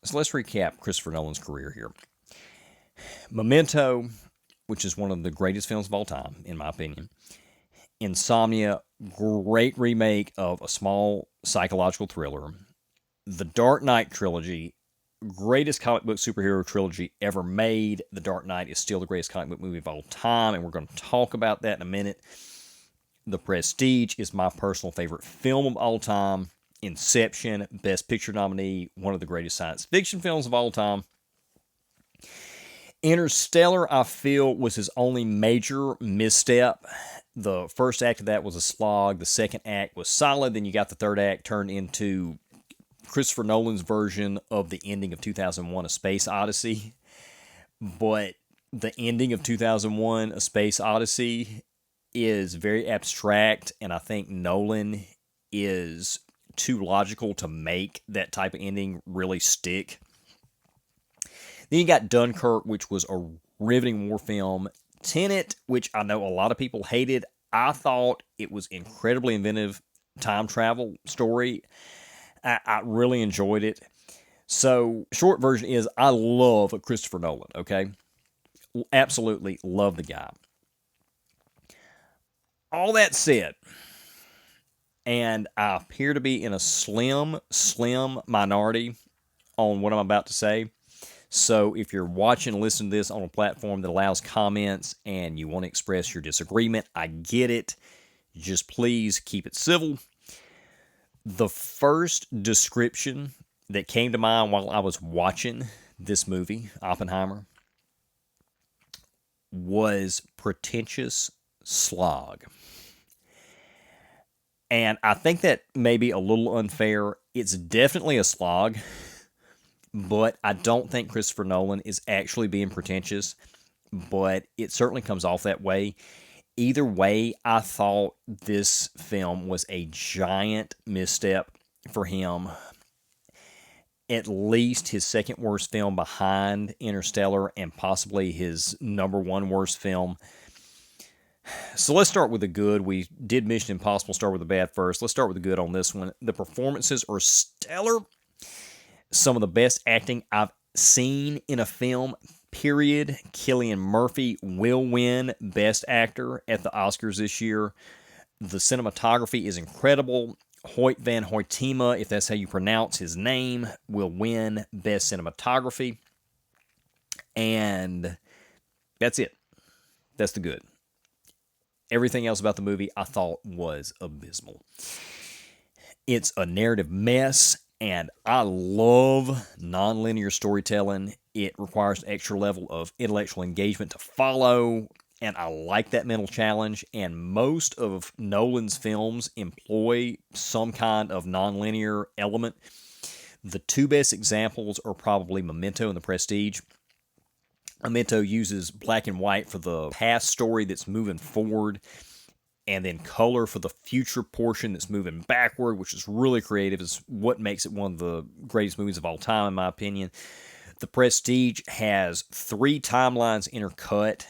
So let's recap Christopher Nolan's career here. Memento, which is one of the greatest films of all time, in my opinion. Insomnia, great remake of a small psychological thriller. The Dark Knight trilogy, greatest comic book superhero trilogy ever made. The Dark Knight is still the greatest comic book movie of all time, and we're going to talk about that in a minute. The Prestige is my personal favorite film of all time. Inception, Best Picture nominee, one of the greatest science fiction films of all time. Interstellar, I feel, was his only major misstep. The first act of that was a slog. The second act was solid. Then you got the third act turned into Christopher Nolan's version of the ending of 2001: A Space Odyssey. But the ending of 2001: A Space Odyssey is very abstract, and I think Nolan is too logical to make that type of ending really stick. Then you got Dunkirk, which was a riveting war film. Tenet, which I know a lot of people hated. I thought it was incredibly inventive time travel story. I really enjoyed it. So, short version is I love Christopher Nolan, okay? Absolutely love the guy. All that said, and I appear to be in a slim minority on what I'm about to say. So if you're watching and listening to this on a platform that allows comments and you want to express your disagreement, I get it. Just please keep it civil. The first description that came to mind while I was watching this movie, Oppenheimer, was pretentious slog. And I think that may be a little unfair. It's definitely a slog, but I don't think Christopher Nolan is actually being pretentious, but it certainly comes off that way. Either way, I thought this film was a giant misstep for him. At least his second worst film behind Interstellar and possibly his number one worst film. So let's start with the good. We did Mission Impossible, start with the bad first. Let's start with the good on this one. The performances are stellar. Some of the best acting I've seen in a film, period. Cillian Murphy will win Best Actor at the Oscars this year. The cinematography is incredible. Hoyt van Hoytema, if that's how you pronounce his name, will win Best Cinematography. And that's it. That's the good. Everything else about the movie I thought was abysmal. It's a narrative mess, and I love nonlinear storytelling. It requires an extra level of intellectual engagement to follow, and I like that mental challenge. And most of Nolan's films employ some kind of nonlinear element. The two best examples are probably Memento and The Prestige. Memento uses black and white for the past story that's moving forward, and then color for the future portion that's moving backward, which is really creative. Is what makes it one of the greatest movies of all time, in my opinion. The Prestige has three timelines intercut,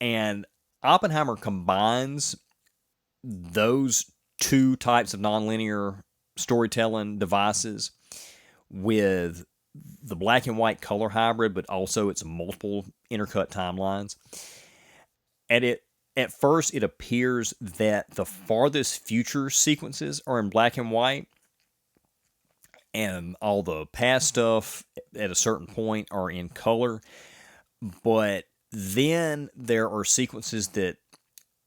and Oppenheimer combines those two types of nonlinear storytelling devices with the black and white color hybrid, but also it's multiple intercut timelines. At first, it appears that the farthest future sequences are in black and white, and all the past stuff at a certain point are in color. But then there are sequences that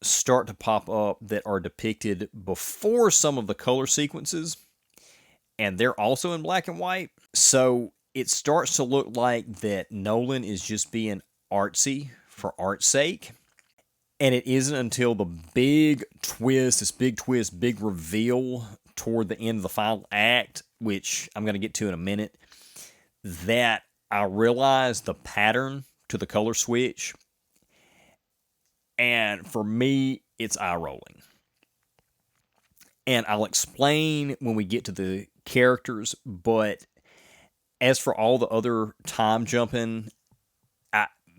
start to pop up that are depicted before some of the color sequences, and they're also in black and white. So it starts to look like that Nolan is just being artsy for art's sake. And it isn't until the big twist, big reveal toward the end of the final act, which I'm going to get to in a minute, that I realized the pattern to the color switch. And for me, it's eye rolling. And I'll explain when we get to the characters, but as for all the other time jumping,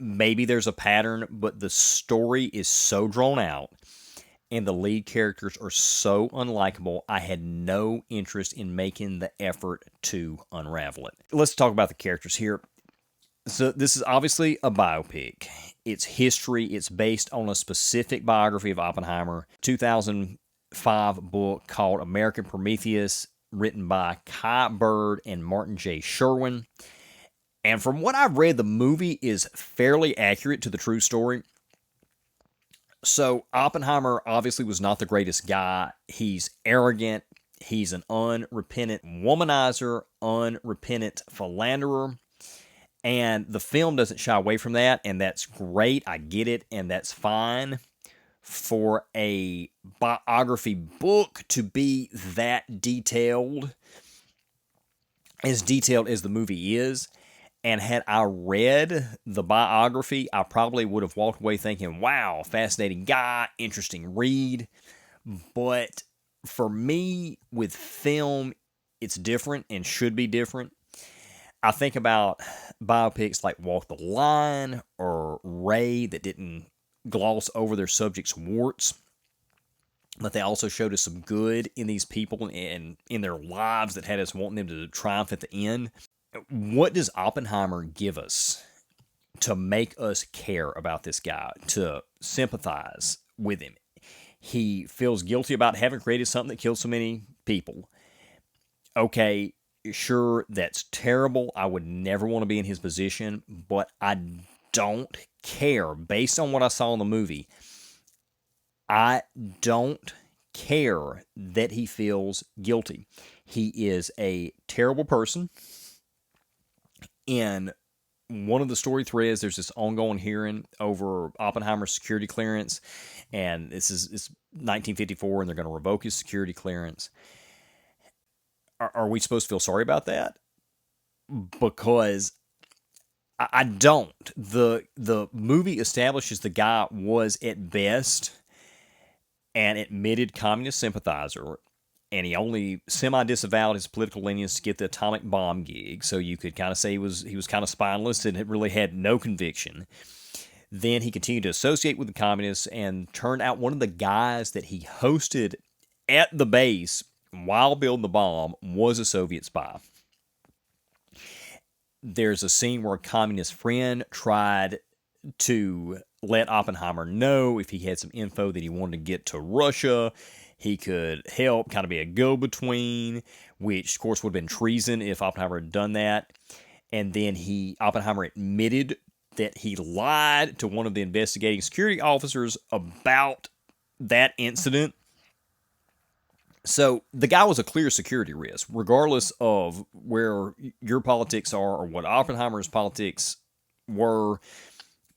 maybe there's a pattern, but the story is so drawn out and the lead characters are so unlikable, I had no interest in making the effort to unravel it. Let's talk about the characters here. So this is obviously a biopic. It's history. It's based on a specific biography of Oppenheimer, 2005 book called American Prometheus, written by Kai Bird and Martin J. Sherwin. And from what I've read, the movie is fairly accurate to the true story. So Oppenheimer obviously was not the greatest guy. He's arrogant. He's an unrepentant womanizer, unrepentant philanderer. And the film doesn't shy away from that, and that's great. I get it, and that's fine. For a biography book to be that detailed as the movie is, and had I read the biography, I probably would have walked away thinking, wow, fascinating guy, interesting read. But for me, with film, it's different and should be different. I think about biopics like Walk the Line or Ray that didn't gloss over their subject's warts, but they also showed us some good in these people and in their lives that had us wanting them to triumph at the end. What does Oppenheimer give us to make us care about this guy, to sympathize with him? He feels guilty about having created something that killed so many people. Okay, sure, that's terrible. I would never want to be in his position, but I don't care. Based on what I saw in the movie, I don't care that he feels guilty. He is a terrible person. In one of the story threads, there's this ongoing hearing over Oppenheimer's security clearance, and it's 1954, and they're going to revoke his security clearance. Are we supposed to feel sorry about that? Because I don't. The movie establishes the guy was at best an admitted communist sympathizer, and he only semi-disavowed his political leanings to get the atomic bomb gig, so you could kind of say he was kind of spineless and really had no conviction. Then he continued to associate with the communists and turned out one of the guys that he hosted at the base while building the bomb was a Soviet spy. There's a scene where a communist friend tried to let Oppenheimer know if he had some info that he wanted to get to Russia, he could help, kind of be a go-between, which, of course, would have been treason if Oppenheimer had done that. And then Oppenheimer admitted that he lied to one of the investigating security officers about that incident. So the guy was a clear security risk, regardless of where your politics are or what Oppenheimer's politics were.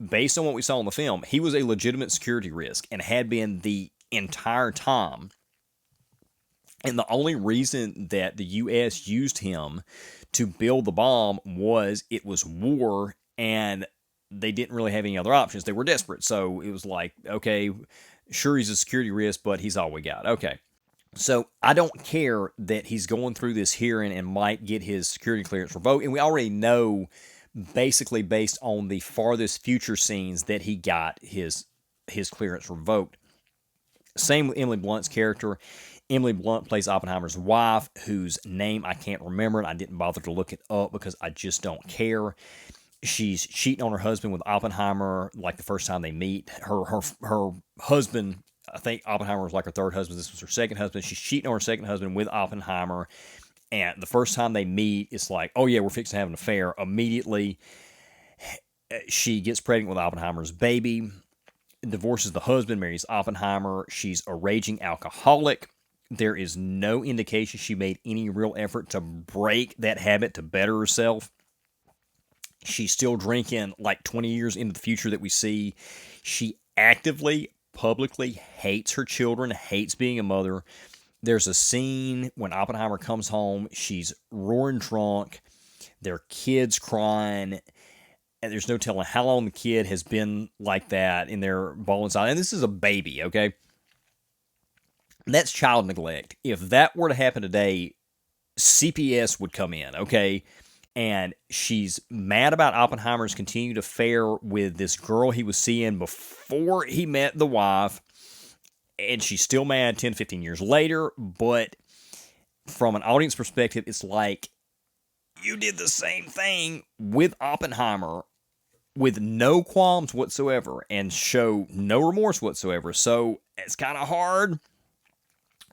Based on what we saw in the film, he was a legitimate security risk and had been the entire time. And the only reason that the U.S. used him to build the bomb was it was war and they didn't really have any other options. They were desperate. So it was like, okay, sure, he's a security risk, but he's all we got. Okay. So I don't care that he's going through this hearing and might get his security clearance revoked. And we already know, basically based on the farthest future scenes, that he got his clearance revoked. Same with Emily Blunt's character. Emily Blunt plays Oppenheimer's wife, whose name I can't remember, and I didn't bother to look it up because I just don't care. She's cheating on her husband with Oppenheimer, like the first time they meet. Her husband, I think Oppenheimer was like her third husband. This was her second husband. She's cheating on her second husband with Oppenheimer. And the first time they meet, it's like, oh yeah, we're fixing to have an affair. Immediately, she gets pregnant with Oppenheimer's baby, divorces the husband, marries Oppenheimer. She's a raging alcoholic. There is no indication she made any real effort to break that habit, to better herself. She's still drinking like 20 years into the future that we see. She actively, publicly hates her children, hates being a mother. There's a scene when Oppenheimer comes home. She's roaring drunk. Their kid's crying. And there's no telling how long the kid has been like that in their ball inside. And this is a baby, okay? That's child neglect. If that were to happen today, CPS would come in, okay? And she's mad about Oppenheimer's continued affair with this girl he was seeing before he met the wife. and she's still mad 10, 15 years later, but from an audience perspective, it's like, you did the same thing with Oppenheimer with no qualms whatsoever and show no remorse whatsoever. So it's kind of hard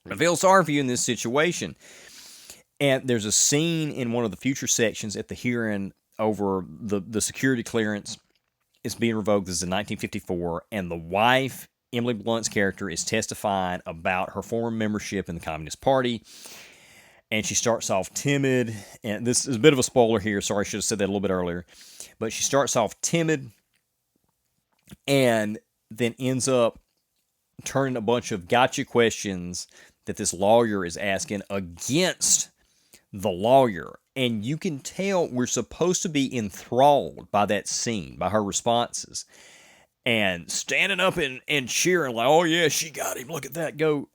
to feel sorry for you in this situation. And there's a scene in one of the future sections at the hearing over the security clearance is being revoked. This is in 1954, and the wife, Emily Blunt's character, is testifying about her former membership in the Communist Party. And she starts off timid, and this is a bit of a spoiler here. Sorry, I should have said that a little bit earlier. But she starts off timid and then ends up turning a bunch of gotcha questions that this lawyer is asking against the lawyer. And you can tell we're supposed to be enthralled by that scene, by her responses. And standing up and cheering like, oh yeah, she got him, look at that go.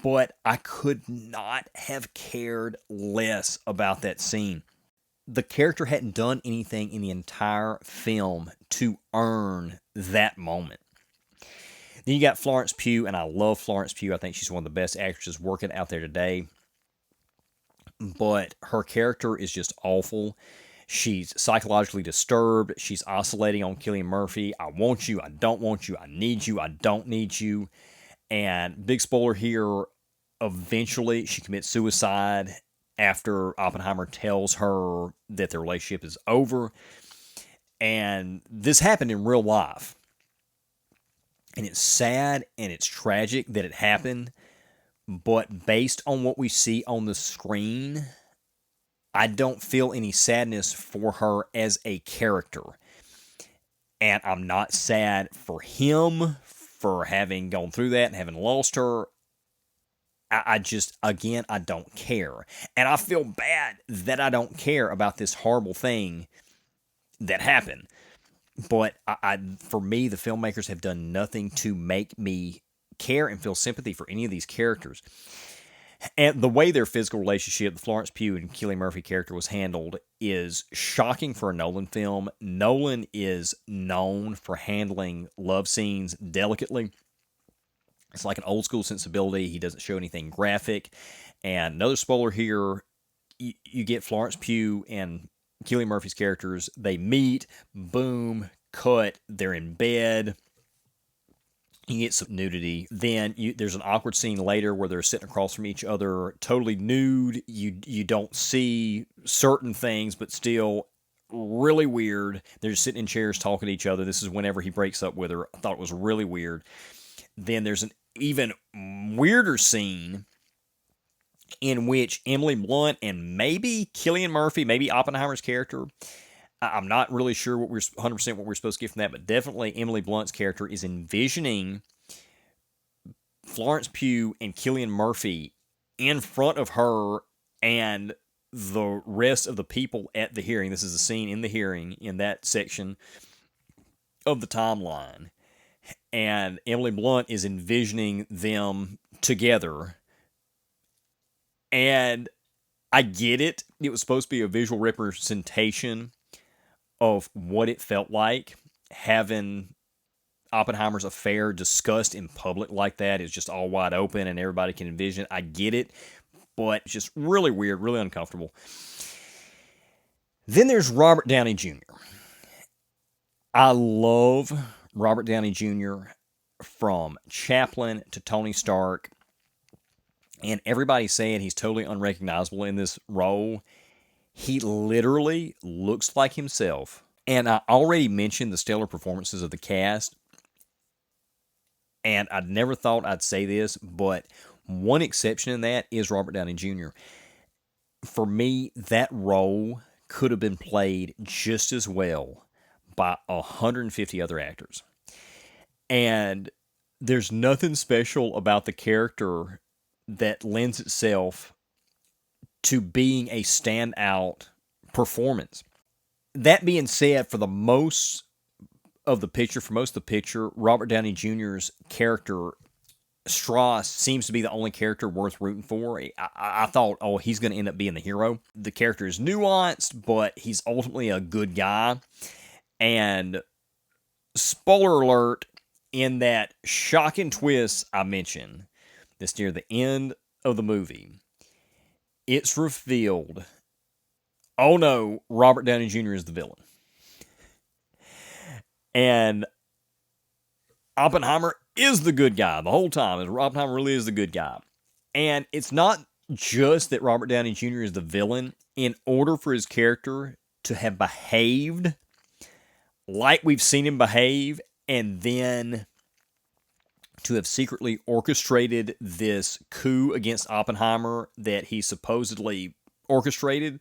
But I could not have cared less about that scene. The character hadn't done anything in the entire film to earn that moment. Then you got Florence Pugh, and I love Florence Pugh. I think she's one of the best actresses working out there today. But her character is just awful. She's psychologically disturbed. She's oscillating on Cillian Murphy. I want you. I don't want you. I need you. I don't need you. And big spoiler here, eventually she commits suicide after Oppenheimer tells her that their relationship is over. And this happened in real life. And it's sad and it's tragic that it happened. But based on what we see on the screen, I don't feel any sadness for her as a character. And I'm not sad for him for having gone through that and having lost her. I just, again, I don't care. And I feel bad that I don't care about this horrible thing that happened. But for me, the filmmakers have done nothing to make me care and feel sympathy for any of these characters. And the way their physical relationship, the Florence Pugh and Cillian Murphy character, was handled is shocking for a Nolan film. Nolan is known for handling love scenes delicately. It's like an old school sensibility. He doesn't show anything graphic. And another spoiler here, you get Florence Pugh and Cillian Murphy's characters. They meet, boom, cut, they're in bed. You get some nudity. Then there's an awkward scene later where they're sitting across from each other, totally nude. You don't see certain things, but still really weird. They're just sitting in chairs talking to each other. This is whenever he breaks up with her. I thought it was really weird. Then there's an even weirder scene in which Emily Blunt and maybe Cillian Murphy, maybe Oppenheimer's character, I'm not really sure 100% what we're supposed to get from that, but definitely Emily Blunt's character is envisioning Florence Pugh and Cillian Murphy in front of her and the rest of the people at the hearing. This is a scene in the hearing in that section of the timeline. And Emily Blunt is envisioning them together. And I get it. It was supposed to be a visual representation of what it felt like having Oppenheimer's affair discussed in public like that. It's just all wide open and everybody can envision it. I get it, but it's just really weird, really uncomfortable. Then there's Robert Downey Jr. I love Robert Downey Jr. from Chaplin to Tony Stark, and everybody's saying he's totally unrecognizable in this role. He literally looks like himself. And I already mentioned the stellar performances of the cast. And I never thought I'd say this, but one exception in that is Robert Downey Jr. For me, that role could have been played just as well by 150 other actors. And there's nothing special about the character that lends itself to being a standout performance. That being said, for most of the picture, Robert Downey Jr.'s character, Strauss, seems to be the only character worth rooting for. I thought, oh, he's going to end up being the hero. The character is nuanced, but he's ultimately a good guy. And spoiler alert, in that shocking twist I mentioned, that's near the end of the movie, it's revealed, oh no, Robert Downey Jr. is the villain. And Oppenheimer is the good guy the whole time. Oppenheimer really is the good guy. And it's not just that Robert Downey Jr. is the villain. In order for his character to have behaved like we've seen him behave, and then to have secretly orchestrated this coup against Oppenheimer that he supposedly orchestrated,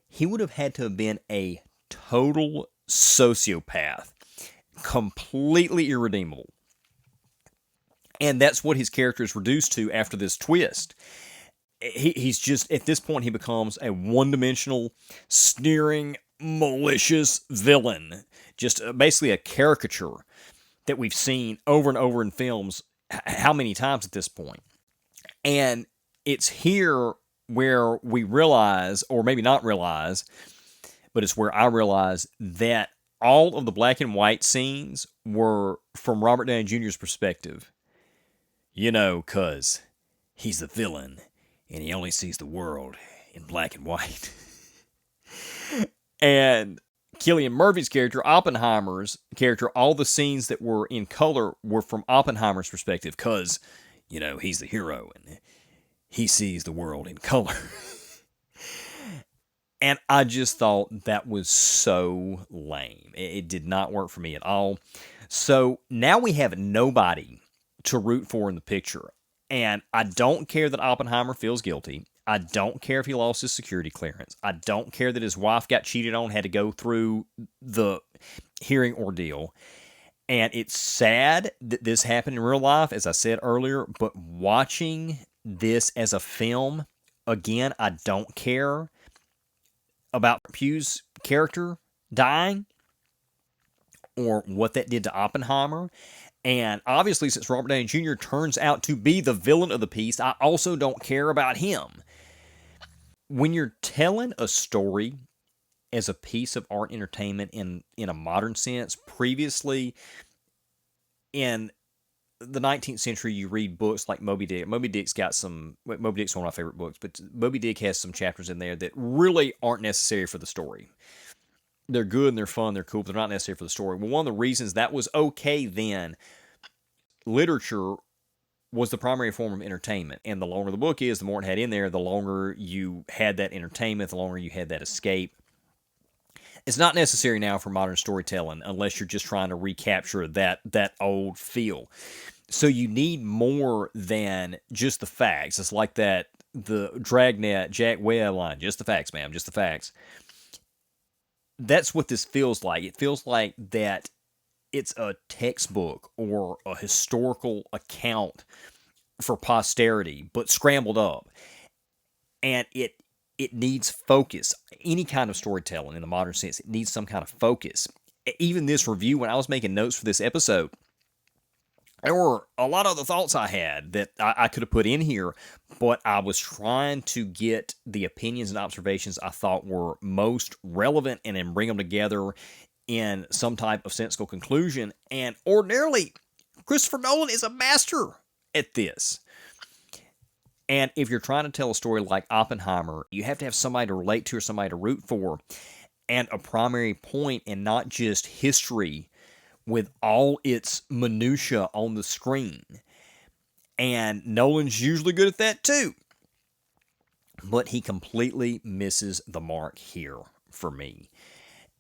he would have had to have been a total sociopath, completely irredeemable. And that's what his character is reduced to after this twist. He's just, at this point, he becomes a one-dimensional, sneering, malicious villain. Just basically a caricature that we've seen over and over in films, how many times at this point. And it's here where we realize, or maybe not realize, but it's where I realize that all of the black and white scenes were from Robert Downey Jr.'s perspective. You know, because he's the villain, and he only sees the world in black and white. And Cillian Murphy's character, Oppenheimer's character, all the scenes that were in color were from Oppenheimer's perspective, because, you know, he's the hero, and he sees the world in color. And I just thought that was so lame. It did not work for me at all. So now we have nobody to root for in the picture. And I don't care that Oppenheimer feels guilty. I don't care if he lost his security clearance. I don't care that his wife got cheated on, had to go through the hearing ordeal. And it's sad that this happened in real life, as I said earlier, but watching this as a film, again, I don't care about Pugh's character dying or what that did to Oppenheimer. And obviously, since Robert Downey Jr. turns out to be the villain of the piece, I also don't care about him. When you're telling a story as a piece of art entertainment in a modern sense, previously in the 19th century, you read books like Moby Dick. Moby Dick's one of my favorite books, but Moby Dick has some chapters in there that really aren't necessary for the story. They're good and they're fun, they're cool, but they're not necessary for the story. Well, one of the reasons that was okay then, literature was the primary form of entertainment. And the longer the book is, the more it had in there, the longer you had that entertainment, the longer you had that escape. It's not necessary now for modern storytelling unless you're just trying to recapture that old feel. So you need more than just the facts. It's like the Dragnet Jack Webb line, just the facts, ma'am, just the facts. That's what this feels like. It feels like that it's a textbook or a historical account for posterity, but scrambled up. And it needs focus. Any kind of storytelling in the modern sense, it needs some kind of focus. Even this review, when I was making notes for this episode, there were a lot of other thoughts I had that I could have put in here, but I was trying to get the opinions and observations I thought were most relevant and then bring them together in some type of sensible conclusion. And ordinarily, Christopher Nolan is a master at this. And if you're trying to tell a story like Oppenheimer, you have to have somebody to relate to or somebody to root for, and a primary point, and not just history with all its minutia on the screen. And Nolan's usually good at that too. But he completely misses the mark here for me.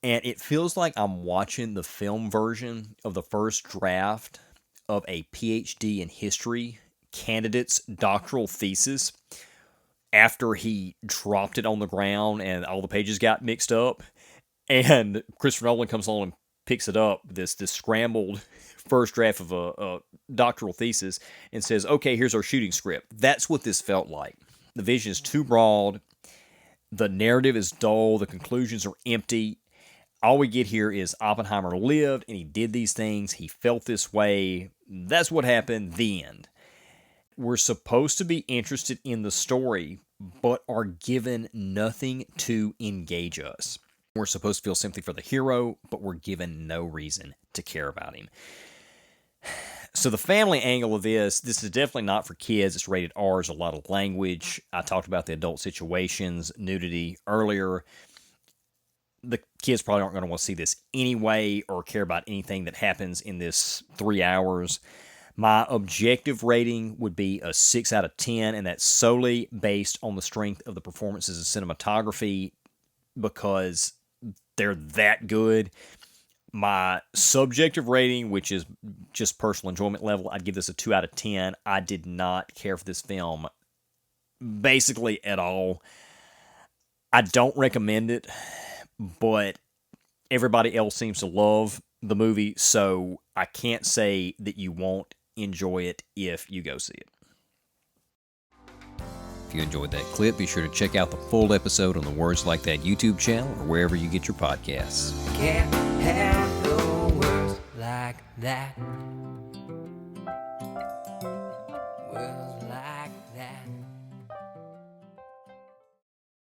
And it feels like I'm watching the film version of the first draft of a PhD in history candidate's doctoral thesis after he dropped it on the ground and all the pages got mixed up. And Christopher Nolan comes along and picks it up, this scrambled first draft of a doctoral thesis, and says, okay, here's our shooting script. That's what this felt like. The vision is too broad. The narrative is dull. The conclusions are empty. All we get here is Oppenheimer lived, and he did these things. He felt this way. That's what happened. The end. We're supposed to be interested in the story, but are given nothing to engage us. We're supposed to feel sympathy for the hero, but we're given no reason to care about him. So the family angle of this is definitely not for kids. It's rated R. There's a lot of language. I talked about the adult situations, nudity earlier. The kids probably aren't going to want to see this anyway or care about anything that happens in this 3 hours. My objective rating would be a 6 out of 10, and that's solely based on the strength of the performances and cinematography because they're that good. My subjective rating, which is just personal enjoyment level, I'd give this a 2 out of 10. I did not care for this film basically at all. I don't recommend it, but everybody else seems to love the movie, so I can't say that you won't enjoy it if you go see it. If you enjoyed that clip, be sure to check out the full episode on the Words Like That YouTube channel or wherever you get your podcasts. Can't have no words like that. Words